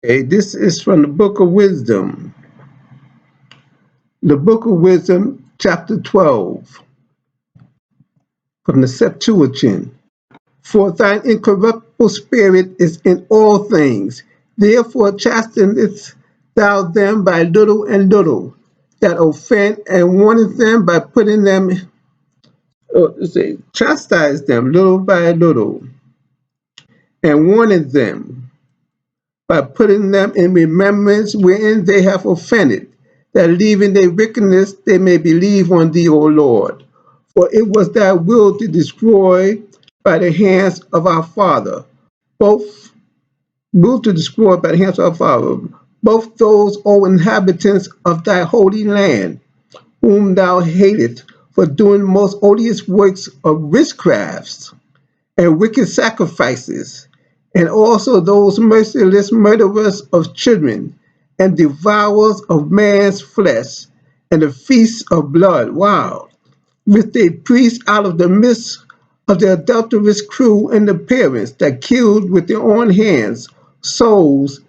Okay, this is from the Book of Wisdom. The Book of Wisdom, chapter 12, from the Septuagint. For thine incorruptible spirit is in all things. Therefore chastenest thou them by little and little that offend, and warnest them by putting them, chastise them little by little, and warning them by putting them in remembrance wherein they have offended, that leaving their wickedness they may believe on thee, O Lord. For it was thy will to destroy by the hands of our father, both will to destroy by the hands of our father, both those, O inhabitants of thy holy land, whom thou hatest for doing most odious works of witchcrafts and wicked sacrifices, and also those merciless murderers of children, and devourers of man's flesh, and the feasts of blood. Wow. Which they preached out of the midst of the adulterous crew and the parents that killed with their own hands souls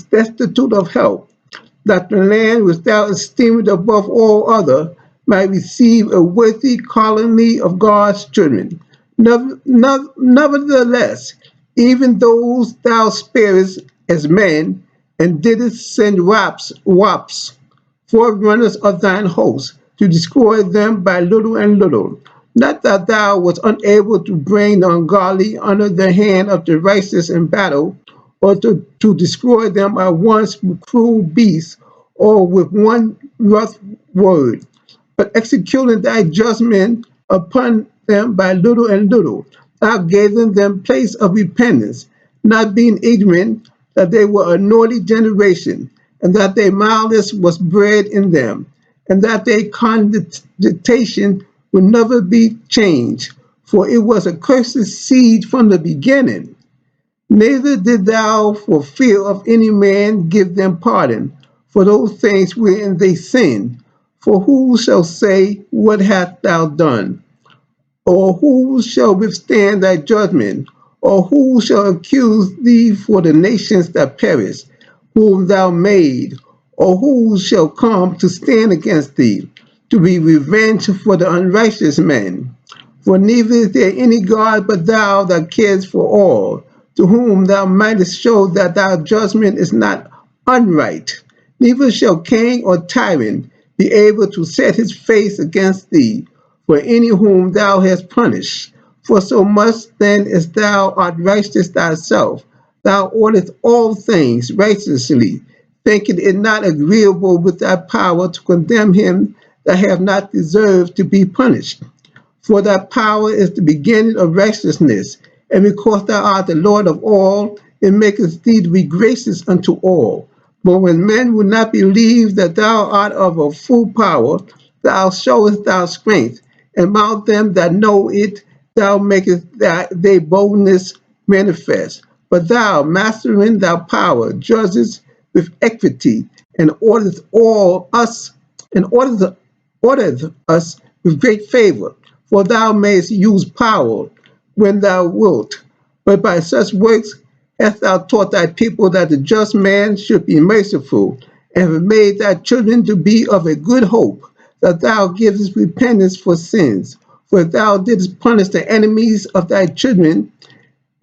destitute of help, that the land which thou esteemest above all other might receive a worthy colony of God's children. Nevertheless, even those thou sparest as men, and didst send wops, forerunners of thine host, to destroy them by little and little. Not that thou wast unable to bring the ungodly under the hand of the righteous in battle, or to destroy them at once with cruel beasts, or with one rough word, but executing thy judgment upon them by little and little. Thou gavest them place of repentance, not being ignorant that they were a naughty generation, and that their malice was bred in them, and that their condemnation would never be changed, for it was a cursed seed from the beginning. Neither did thou, for fear of any man, give them pardon for those things wherein they sinned. For who shall say, what hast thou done? Or who shall withstand thy judgment? Or who shall accuse thee for the nations that perish, whom thou made? Or who shall come to stand against thee, to be revenged for the unrighteous man? For neither is there any God but thou that cares for all, to whom thou mightest show that thy judgment is not unright. Neither shall king or tyrant be able to set his face against thee, for any whom thou hast punished. For so much then as thou art righteous thyself, thou orderest all things righteously, thinking it not agreeable with thy power to condemn him that have not deserved to be punished. For thy power is the beginning of righteousness, and because thou art the Lord of all, it maketh thee to be gracious unto all. But when men will not believe that thou art of a full power, thou showest thy strength, and among them that know it, thou makest their boldness manifest. But thou, mastering thy power, judgest with equity, and orderest us with great favor. For thou mayest use power when thou wilt, but by such works hast thou taught thy people that the just man should be merciful, and have made thy children to be of a good hope, that thou givest repentance for sins. For if thou didst punish the enemies of thy children,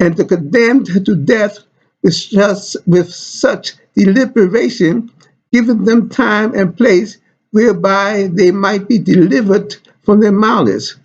and the condemned to death with such deliberation, giving them time and place whereby they might be delivered from their malice,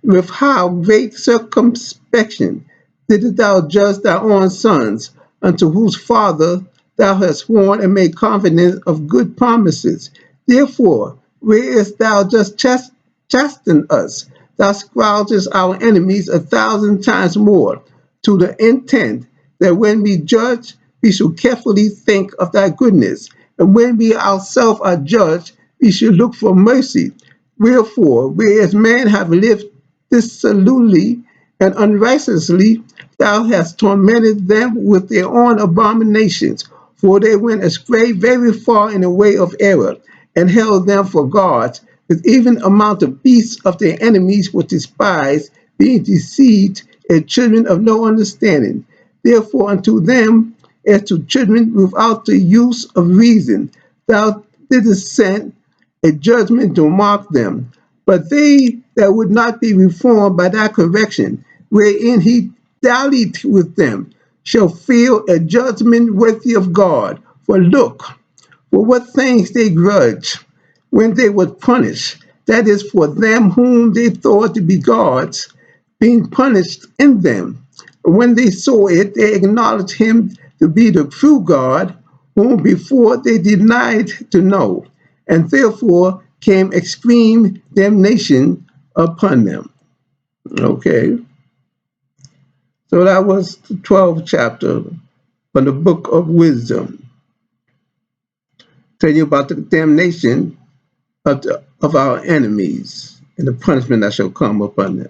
with how great circumspection didst thou judge thy own sons, unto whose father thou hast sworn and made confidence of good promises. Therefore, whereas thou dost chasten us, thou scourgest our enemies 1,000 times more, to the intent that when we judge, we should carefully think of thy goodness, and when we ourselves are judged, we should look for mercy. Wherefore, whereas men have lived dissolutely and unrighteously, thou hast tormented them with their own abominations, for they went astray very far in the way of error, and held them for gods, with even amount of beasts of their enemies were despised, being deceived, and children of no understanding. Therefore unto them as to children without the use of reason. Thou didst send a judgment to mark them. But they that would not be reformed by thy correction, wherein he dallied with them, shall feel a judgment worthy of God. For look, for what things they grudge when they were punished, that is, for them whom they thought to be gods, being punished in them. When they saw it, they acknowledged him to be the true God, whom before they denied to know, and therefore came extreme damnation upon them. Okay, so that was the 12th chapter from the book of wisdom, telling you about the damnation of our enemies and the punishment that shall come upon them.